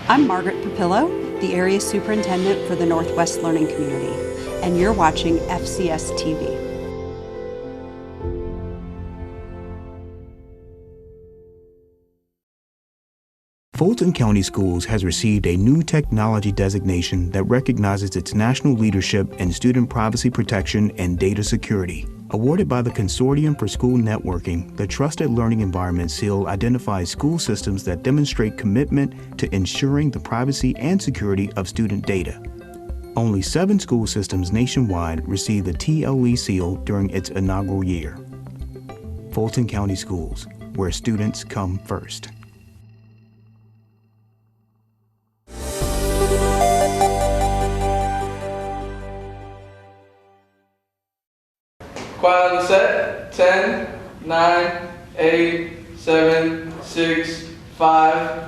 I'm Margaret Papillo, the Area Superintendent for the Northwest Learning Community, and you're watching FCS TV. Fulton County Schools has received a new technology designation that recognizes its national leadership in student privacy protection and data security. Awarded by the Consortium for School Networking, the Trusted Learning Environment Seal identifies school systems that demonstrate commitment to ensuring the privacy and security of student data. Only 7 school systems nationwide received the TLE seal during its inaugural year. Fulton County Schools, where students come first. Quiet on the set. 10, 9, 8, 7, 6, 5.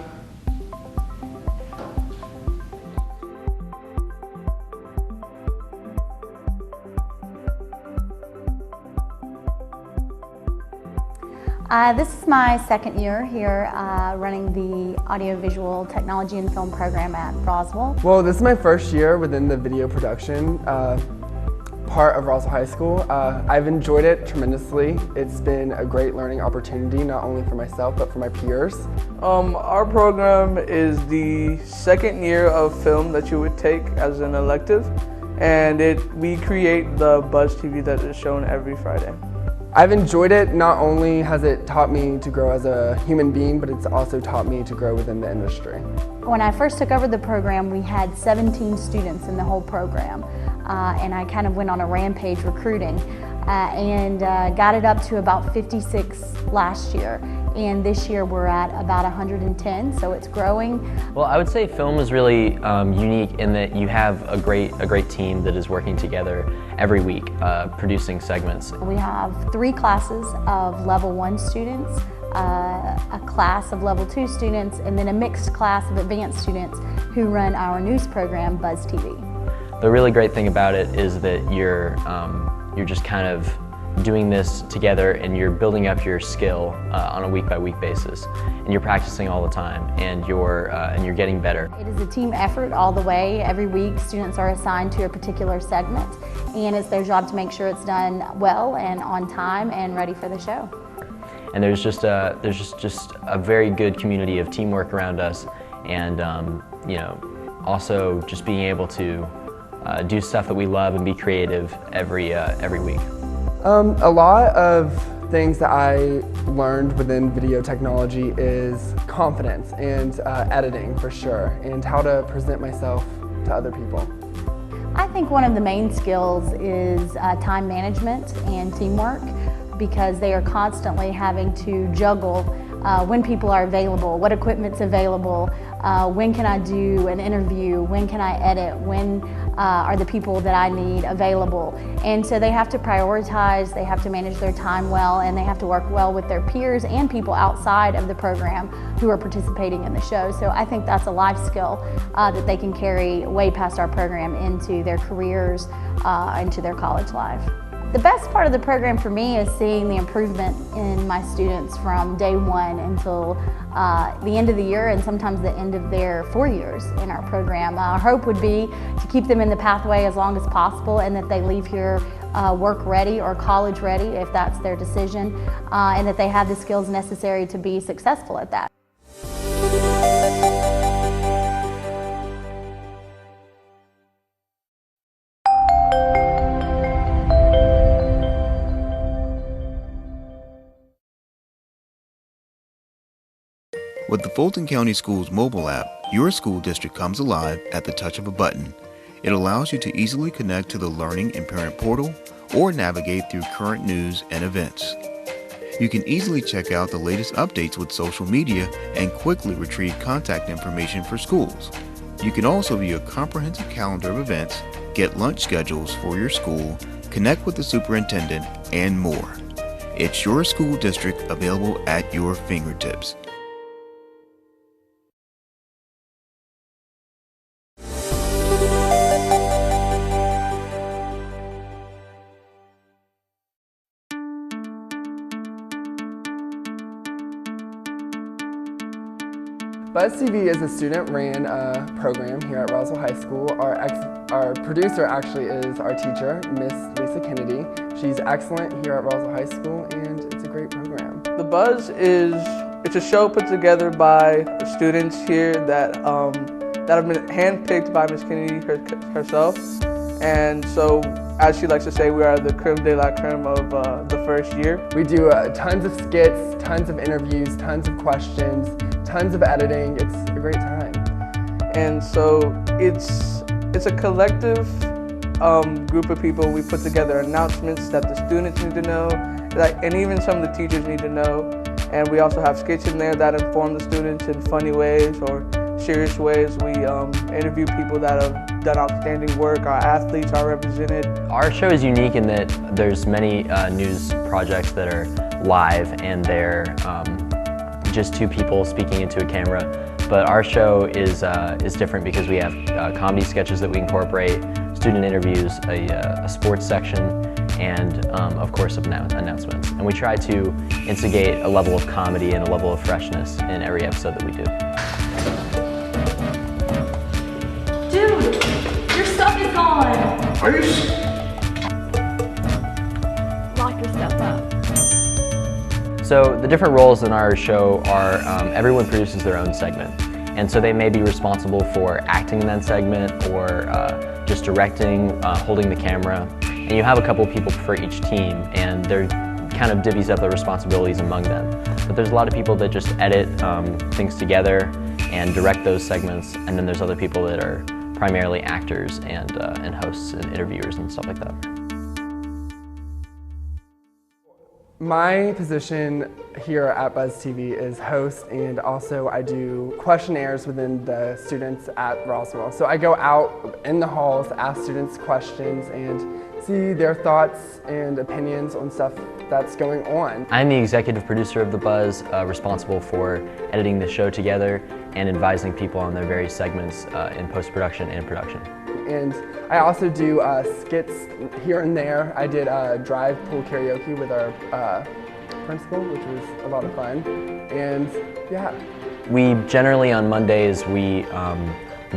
This is my second year here running the audiovisual technology and film program at Roswell. Well, this is my first year within the video production part of Roswell High School. I've enjoyed it tremendously. It's been a great learning opportunity, not only for myself, but for my peers. Our program is the second year of film that you would take as an elective, and we create the Buzz TV that is shown every Friday. I've enjoyed it. Not only has it taught me to grow as a human being, but it's also taught me to grow within the industry. When I first took over the program, we had 17 students in the whole program. And I kind of went on a rampage recruiting and got it up to about 56 last year. And this year we're at about 110, so it's growing. Well, I would say film is really unique in that you have a great team that is working together every week, producing segments. We have 3 classes of level 1 students, a class of level 2 students, and then a mixed class of advanced students who run our news program, Buzz TV. The really great thing about it is that you're just kind of doing this together and you're building up your skill on a week-by-week basis, and you're practicing all the time, and you're getting better. It is a team effort all the way. Every week students are assigned to a particular segment, and it's their job to make sure it's done well and on time and ready for the show. And there's just a very good community of teamwork around us, and also just being able to do stuff that we love and be creative every week. A lot of things that I learned within video technology is confidence and editing for sure, and how to present myself to other people. I think one of the main skills is time management and teamwork, because they are constantly having to juggle when people are available, what equipment's available, when can I do an interview, when can I edit, when are the people that I need available. And so they have to prioritize, they have to manage their time well, and they have to work well with their peers and people outside of the program who are participating in the show. So I think that's a life skill that they can carry way past our program into their careers, into their college life. The best part of the program for me is seeing the improvement in my students from day 1 until the end of the year, and sometimes the end of their 4 years in our program. Our hope would be to keep them in the pathway as long as possible, and that they leave here work ready or college ready if that's their decision, and that they have the skills necessary to be successful at that. With the Fulton County Schools mobile app, your school district comes alive at the touch of a button. It allows you to easily connect to the Learning and Parent portal or navigate through current news and events. You can easily check out the latest updates with social media and quickly retrieve contact information for schools. You can also view a comprehensive calendar of events, get lunch schedules for your school, connect with the superintendent, and more. It's your school district available at your fingertips. Buzz TV is a student-ran program here at Roswell High School. Our producer actually is our teacher, Miss Lisa Kennedy. She's excellent here at Roswell High School, and it's a great program. The Buzz it's a show put together by students here that have been handpicked by Miss Kennedy herself. And so, as she likes to say, we are the creme de la creme of the first year. We do tons of skits, tons of interviews, tons of questions, tons of editing. It's a great time. And so it's a collective group of people. We put together announcements that the students need to know, and even some of the teachers need to know. And we also have skits in there that inform the students in funny ways or serious ways. We interview people that have done outstanding work. Our athletes are represented. Our show is unique in that there's many news projects that are live and they're just two people speaking into a camera. But our show is different because we have comedy sketches that we incorporate, student interviews, a sports section, and of course announcements. And we try to instigate a level of comedy and a level of freshness in every episode that we do. Dude, your stuff is gone. Are you? Lock your stuff up. So the different roles in our show are everyone produces their own segment. And so they may be responsible for acting in that segment or just directing, holding the camera. And you have a couple people for each team, and they're kind of divvies up the responsibilities among them. But there's a lot of people that just edit things together and direct those segments, and then there's other people that are primarily actors and hosts and interviewers and stuff like that. My position here at Buzz TV is host, and also I do questionnaires within the students at Roswell. So I go out in the halls, ask students questions, and see their thoughts and opinions on stuff that's going on. I'm the executive producer of The Buzz, responsible for editing the show together and advising people on their various segments in post-production and production. And I also do skits here and there. I did drive pool karaoke with our principal, which was a lot of fun. And yeah. We generally on Mondays we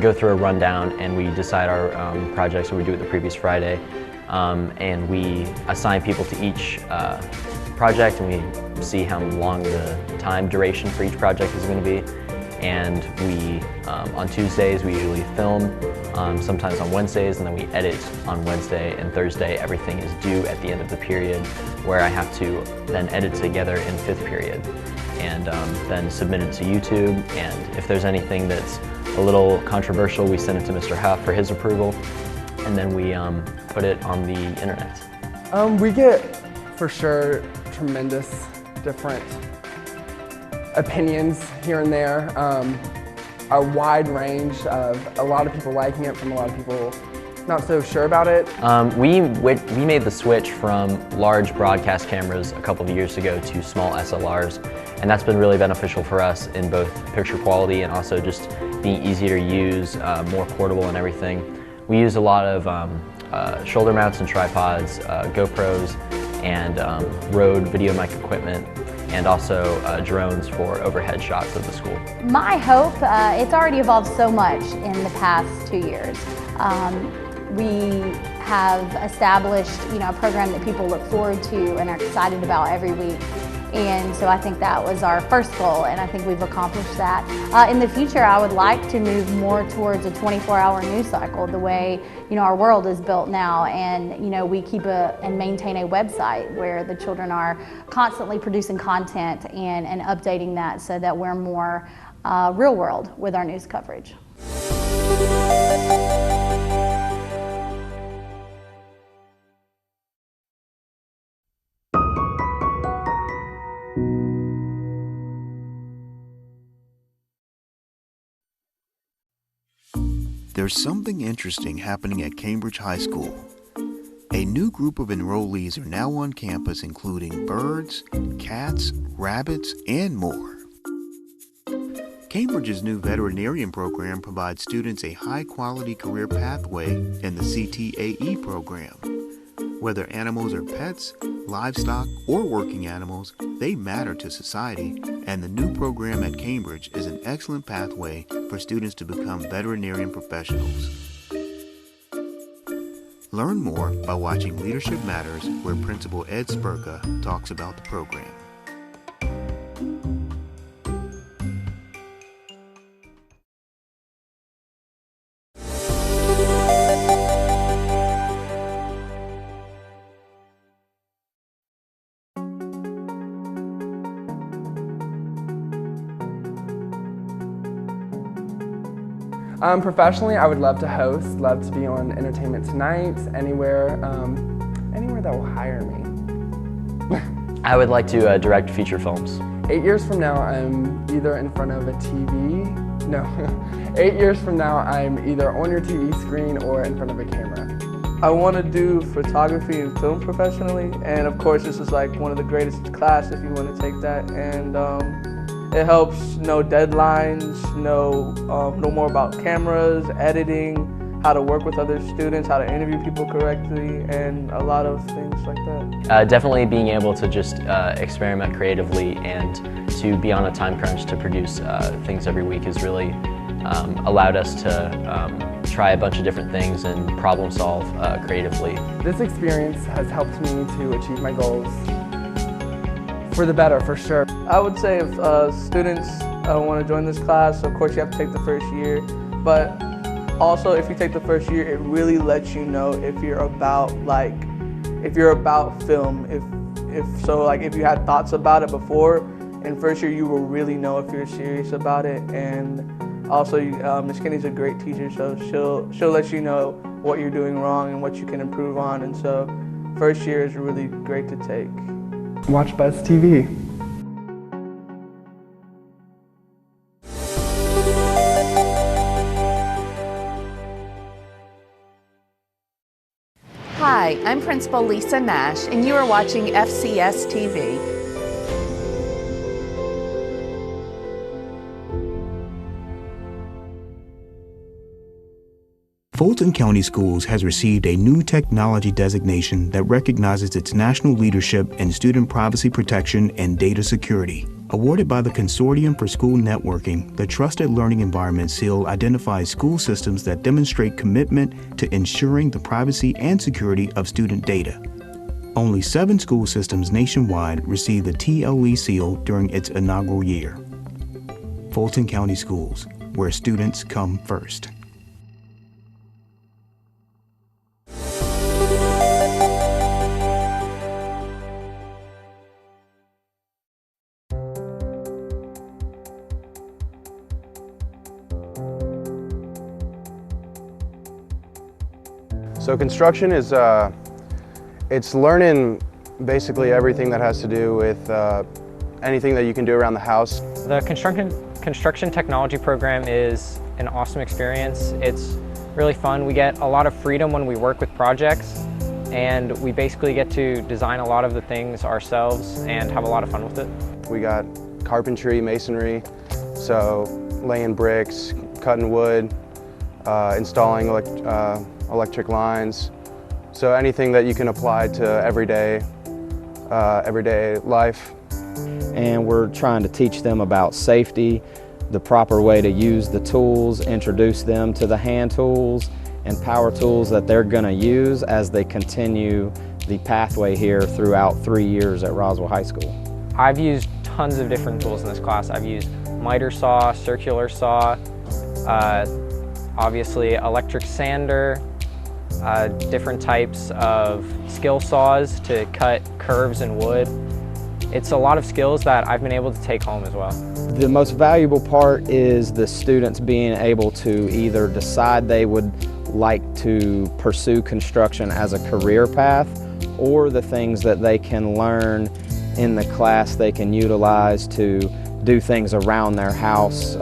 go through a rundown and we decide our projects that we do it the previous Friday. And we assign people to each project, and we see how long the time duration for each project is going to be. And we, on Tuesdays, we usually film, sometimes on Wednesdays, and then we edit on Wednesday and Thursday. Everything is due at the end of the period, where I have to then edit together in fifth period, and then submit it to YouTube. And if there's anything that's a little controversial, we send it to Mr. Huff for his approval, and then we put it on the internet. We get, for sure, tremendous different opinions here and there, a wide range of a lot of people liking it from a lot of people not so sure about it. We made the switch from large broadcast cameras a couple of years ago to small SLRs, and that's been really beneficial for us in both picture quality and also just being easier to use, more portable and everything. We use a lot of shoulder mounts and tripods, GoPros, and Rode video mic equipment, and also drones for overhead shots of the school. My hope, it's already evolved so much in the past 2 years. We have established, a program that people look forward to and are excited about every week. And so I think that was our first goal, and I think we've accomplished that. In the future, I would like to move more towards a 24-hour news cycle, the way our world is built now. And we keep and maintain a website where the children are constantly producing content and updating that so that we're more real world with our news coverage. There's something interesting happening at Cambridge High School. A new group of enrollees are now on campus, including birds, cats, rabbits, and more. Cambridge's new veterinarian program provides students a high-quality career pathway in the CTAE program. Whether animals are pets, livestock, or working animals, they matter to society and the new program at Cambridge is an excellent pathway for students to become veterinarian professionals. Learn more by watching Leadership Matters, where Principal Ed Spurka talks about the program. Professionally, I would love to host, love to be on Entertainment Tonight, anywhere that will hire me. I would like to direct feature films. 8 years from now, I'm either in front of a TV, no, 8 years from now, I'm either on your TV screen or in front of a camera. I want to do photography and film professionally, and of course this is like one of the greatest class if you want to take that, and it helps know deadlines, know more about cameras, editing, how to work with other students, how to interview people correctly, and a lot of things like that. Definitely being able to just experiment creatively and to be on a time crunch to produce things every week has really allowed us to try a bunch of different things and problem solve creatively. This experience has helped me to achieve my goals for the better, for sure. I would say if students want to join this class, of course you have to take the first year, but also if you take the first year, it really lets you know if you're about film. If you had thoughts about it before, in first year you will really know if you're serious about it. And also Ms. Kinney's a great teacher, so she'll let you know what you're doing wrong and what you can improve on, and so first year is really great to take. Watch Buzz TV. Hi, I'm Principal Lisa Nash, and you are watching FCS TV. Fulton County Schools has received a new technology designation that recognizes its national leadership in student privacy protection and data security. Awarded by the Consortium for School Networking, the Trusted Learning Environment Seal identifies school systems that demonstrate commitment to ensuring the privacy and security of student data. Only 7 school systems nationwide received the TLE seal during its inaugural year. Fulton County Schools, where students come first. So construction is, it's learning basically everything that has to do with anything that you can do around the house. The construction technology program is an awesome experience. It's really fun. We get a lot of freedom when we work with projects, and we basically get to design a lot of the things ourselves and have a lot of fun with it. We got carpentry, masonry, so laying bricks, cutting wood, installing electric lines, so anything that you can apply to everyday life. And we're trying to teach them about safety, the proper way to use the tools, introduce them to the hand tools and power tools that they're going to use as they continue the pathway here throughout 3 years at Roswell High School. I've used tons of different tools in this class. I've used miter saw, circular saw, obviously electric sander, different types of skill saws to cut curves in wood. It's a lot of skills that I've been able to take home as well. The most valuable part is the students being able to either decide they would like to pursue construction as a career path, or the things that they can learn in the class they can utilize to do things around their house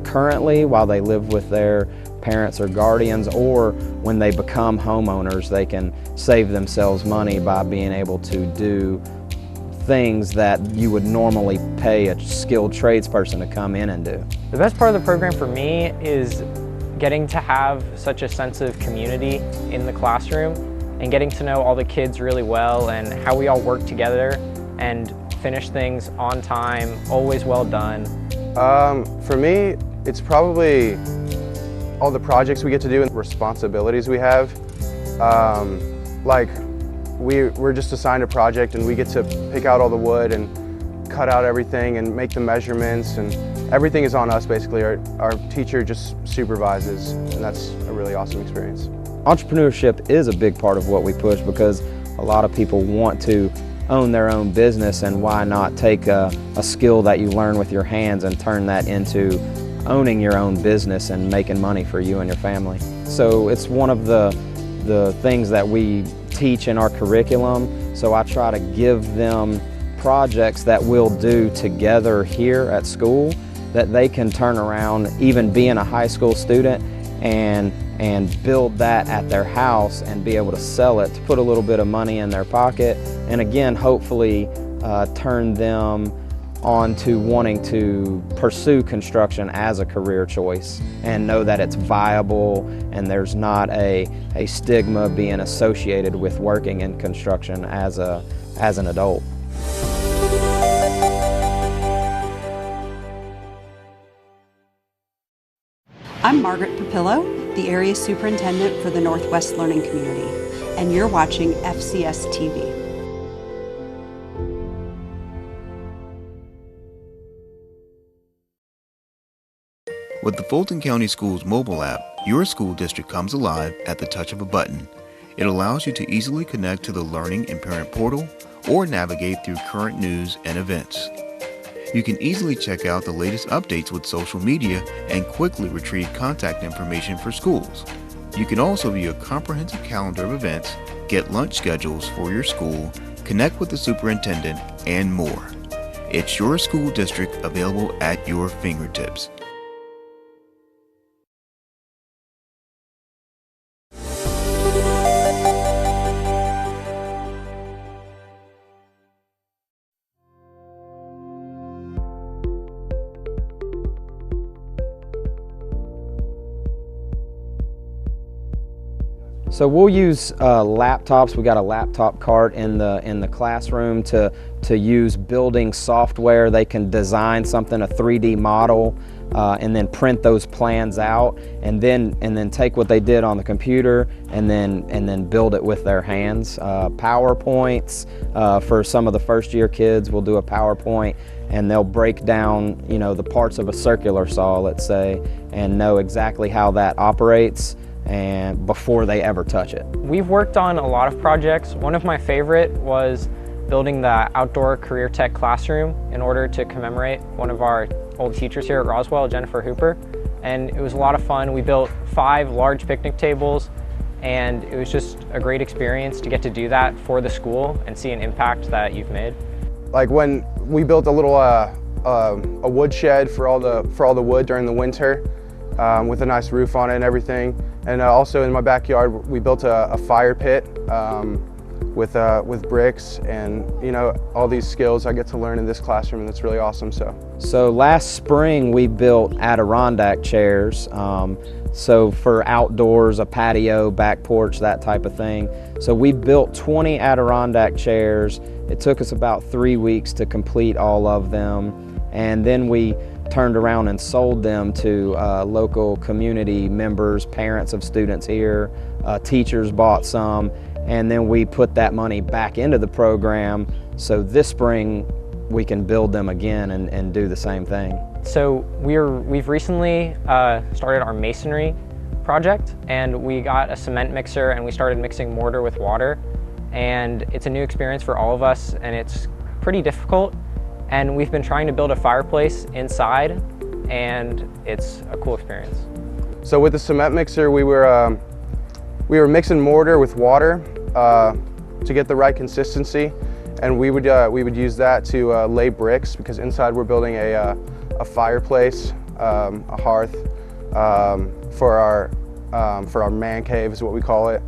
currently while they live with their parents or guardians, or when they become homeowners, they can save themselves money by being able to do things that you would normally pay a skilled tradesperson to come in and do. The best part of the program for me is getting to have such a sense of community in the classroom and getting to know all the kids really well and how we all work together and finish things on time, always well done? For me, it's probably all the projects we get to do and responsibilities we have. Like we're just assigned a project and we get to pick out all the wood and cut out everything and make the measurements, and everything is on us basically. Our teacher just supervises, and that's a really awesome experience. Entrepreneurship is a big part of what we push because a lot of people want to own their own business, and why not take a skill that you learn with your hands and turn that into owning your own business and making money for you and your family. So it's one of the things that we teach in our curriculum, so I try to give them projects that we'll do together here at school that they can turn around, even being a high school student, and build that at their house and be able to sell it to put a little bit of money in their pocket, and again hopefully turn them on to wanting to pursue construction as a career choice and know that it's viable and there's not a stigma being associated with working in construction as an adult. I'm Margaret Papillo, the Area Superintendent for the Northwest Learning Community, and you're watching FCS TV. With the Fulton County Schools mobile app, your school district comes alive at the touch of a button. It allows you to easily connect to the Learning and Parent portal or navigate through current news and events. You can easily check out the latest updates with social media and quickly retrieve contact information for schools. You can also view a comprehensive calendar of events, get lunch schedules for your school, connect with the superintendent, and more. It's your school district available at your fingertips. So we'll use laptops. We got a laptop cart in the classroom to use building software. They can design something, a 3D model, and then print those plans out, and then take what they did on the computer and then build it with their hands. PowerPoints for some of the first year kids, we'll do a PowerPoint and they'll break down, you know, the parts of a circular saw, let's say, and know exactly how that operates and before they ever touch it. We've worked on a lot of projects. One of my favorite was building the outdoor career tech classroom in order to commemorate one of our old teachers here at Roswell, Jennifer Hooper. And it was a lot of fun. We built 5 large picnic tables, and it was just a great experience to get to do that for the school and see an impact that you've made. Like when we built a little a wood shed for all the wood during the winter, with a nice roof on it and everything. And also in my backyard, we built a fire pit with bricks, and you know, all these skills I get to learn in this classroom, and it's really awesome. So last spring we built Adirondack chairs. So for outdoors, a patio, back porch, that type of thing. So we built 20 Adirondack chairs. It took us about 3 weeks to complete all of them, and then we turned around and sold them to local community members, parents of students here. Teachers bought some, and then we put that money back into the program, so this spring we can build them again and do the same thing. So we've recently started our masonry project, and we got a cement mixer and we started mixing mortar with water, and it's a new experience for all of us, and it's pretty difficult. And we've been trying to build a fireplace inside, and it's a cool experience. So with the cement mixer, we were mixing mortar with water to get the right consistency, and we would use that to lay bricks, because inside we're building a fireplace, a hearth for our man cave is what we call it.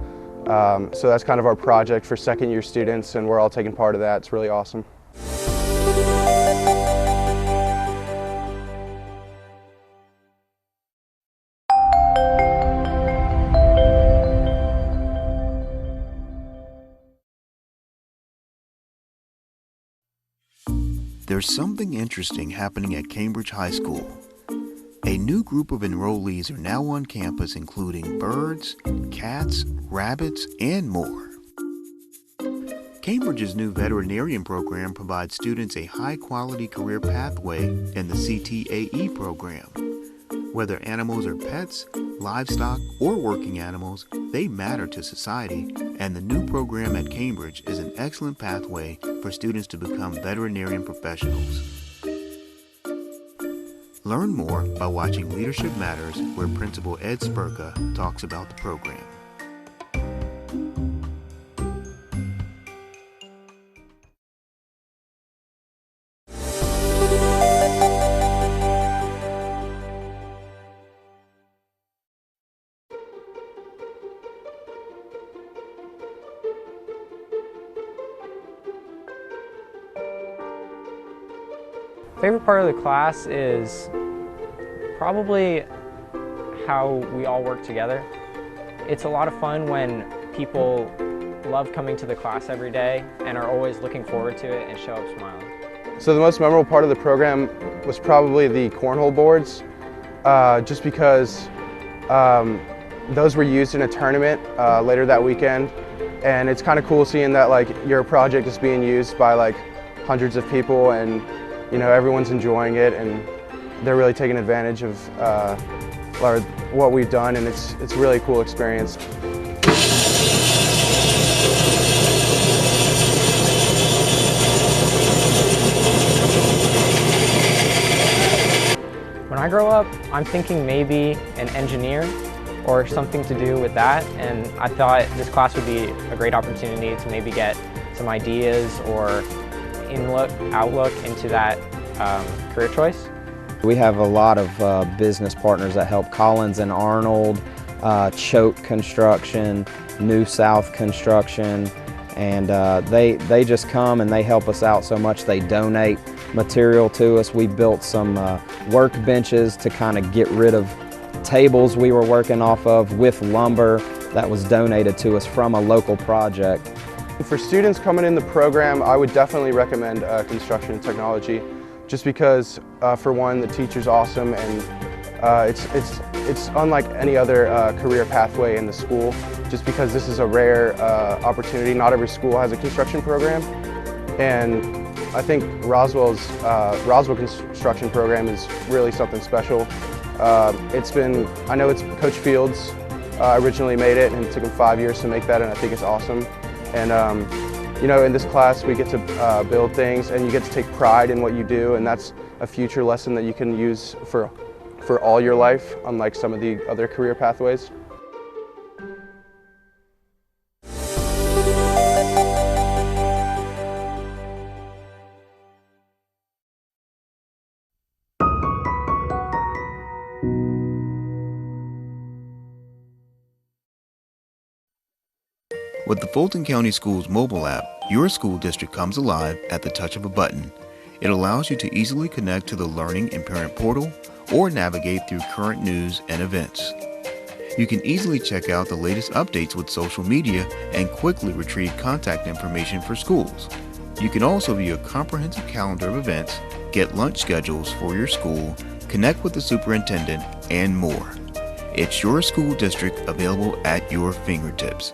So that's kind of our project for second year students, and we're all taking part of that. It's really awesome. There's something interesting happening at Cambridge High School. A new group of enrollees are now on campus, including birds, cats, rabbits, and more. Cambridge's new veterinarian program provides students a high-quality career pathway in the CTAE program. Whether animals are pets, livestock, or working animals, they matter to society, and the new program at Cambridge is an excellent pathway for students to become veterinarian professionals. Learn more by watching Leadership Matters, where Principal Ed Spurka talks about the program. Favorite part of the class is probably how we all work together. It's a lot of fun when people love coming to the class every day and are always looking forward to it and show up smiling. So the most memorable part of the program was probably the cornhole boards, just because those were used in a tournament later that weekend, and it's kind of cool seeing that like your project is being used by like hundreds of people, and you know, everyone's enjoying it and they're really taking advantage of what we've done, and it's a really cool experience. When I grow up, I'm thinking maybe an engineer or something to do with that, and I thought this class would be a great opportunity to maybe get some ideas or outlook into that career choice. We have a lot of business partners that help. Collins and Arnold, Choate Construction, New South Construction, and they just come and they help us out so much. They donate material to us. We built some workbenches to kind of get rid of tables we were working off of with lumber that was donated to us from a local project. For students coming in the program, I would definitely recommend construction and technology, just because, for one, the teacher's awesome, and it's unlike any other career pathway in the school, just because this is a rare opportunity. Not every school has a construction program, and I think Roswell construction program is really something special. I know it's Coach Fields originally made it, and it took him 5 years to make that, and I think it's awesome. And you know, in this class we get to build things, and you get to take pride in what you do, and that's a future lesson that you can use for all your life, unlike some of the other career pathways. With the Fulton County Schools mobile app, your school district comes alive at the touch of a button. It allows you to easily connect to the Learning and Parent portal or navigate through current news and events. You can easily check out the latest updates with social media and quickly retrieve contact information for schools. You can also view a comprehensive calendar of events, get lunch schedules for your school, connect with the superintendent, and more. It's your school district available at your fingertips.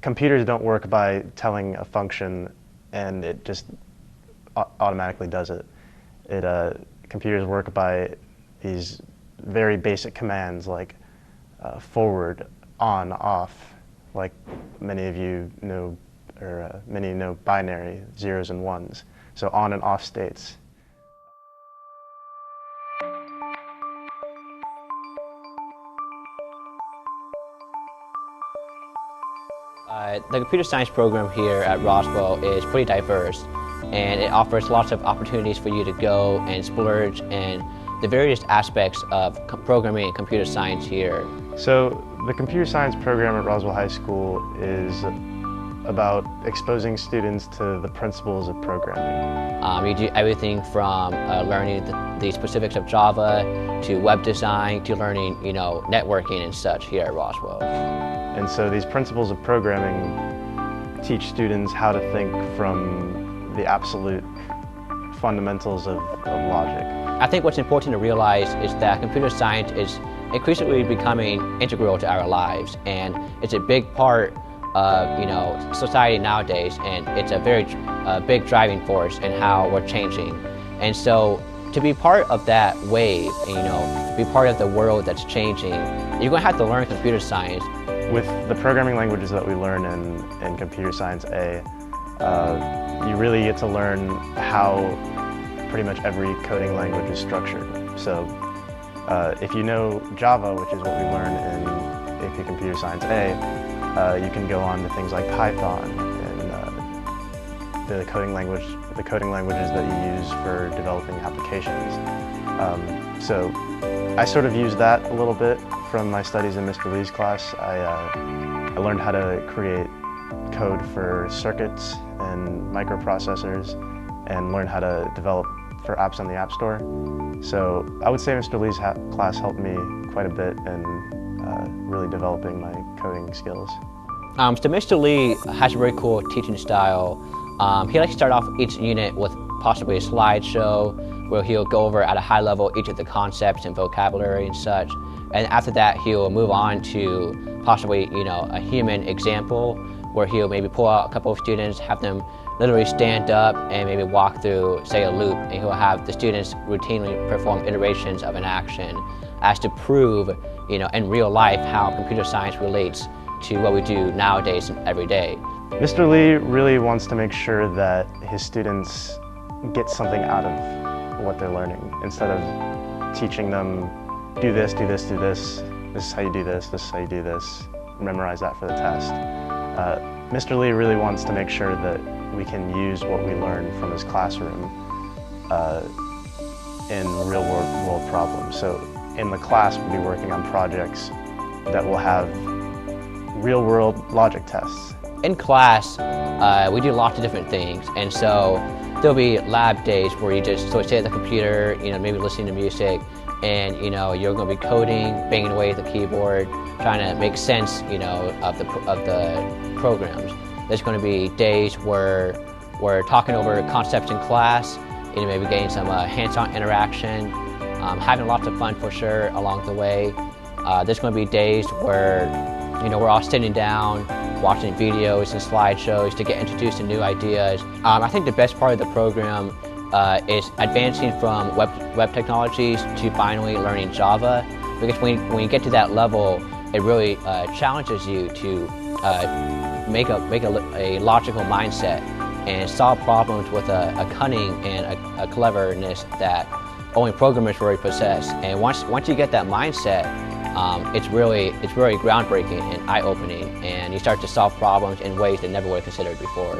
Computers don't work by telling a function and it just automatically does it. Computers work by these very basic commands like forward, on, off, like many of you know, or many know binary, zeros and ones. So on and off states. The computer science program here at Roswell is pretty diverse, and it offers lots of opportunities for you to go and splurge in the various aspects of programming and computer science here. So the computer science program at Roswell High School is about exposing students to the principles of programming. You do everything from learning the specifics of Java to web design to learning, networking and such here at Roswell. And so these principles of programming teach students how to think from the absolute fundamentals of logic. I think what's important to realize is that computer science is increasingly becoming integral to our lives, and it's a big part of society nowadays, and it's a very big driving force in how we're changing. And so to be part of that wave, and, be part of the world that's changing, you're going to have to learn computer science. With the programming languages that we learn in Computer Science A, you really get to learn how pretty much every coding language is structured. So if you know Java, which is what we learn in AP Computer Science A, you can go on to things like Python and the coding languages that you use for developing applications. So I sort of use that a little bit from my studies in Mr. Lee's class. I learned how to create code for circuits and microprocessors and learn how to develop for apps on the App Store. So I would say Mr. Lee's class helped me quite a bit in really developing my coding skills. So Mr. Lee has a very cool teaching style. He likes to start off each unit with possibly a slideshow where he'll go over at a high level each of the concepts and vocabulary and such. And after that, he'll move on to possibly, a human example where he'll maybe pull out a couple of students, have them literally stand up and maybe walk through, say, a loop, and he'll have the students routinely perform iterations of an action as to prove, in real life how computer science relates to what we do nowadays and every day. Mr. Lee really wants to make sure that his students get something out of what they're learning instead of teaching them, do this, do this, do this, this is how you do this, this is how you do this, memorize that for the test. Mr. Lee really wants to make sure that we can use what we learn from his classroom in real-world problems. So in the class, we'll be working on projects that will have real-world logic tests. In class, we do lots of different things, and so there'll be lab days where you just sort of sit at the computer, maybe listening to music, and you're going to be coding, banging away at the keyboard, trying to make sense, of the programs. There's going to be days where we're talking over concepts in class, maybe getting some hands-on interaction, having lots of fun for sure along the way. There's going to be days where we're all sitting down, watching videos and slideshows to get introduced to new ideas. I think the best part of the program is advancing from web technologies to finally learning Java, because when you get to that level, it really challenges you to make a logical mindset and solve problems with a cunning and a cleverness that only programmers really possess. And once you get that mindset, it's really groundbreaking and eye-opening, and you start to solve problems in ways that never were considered before.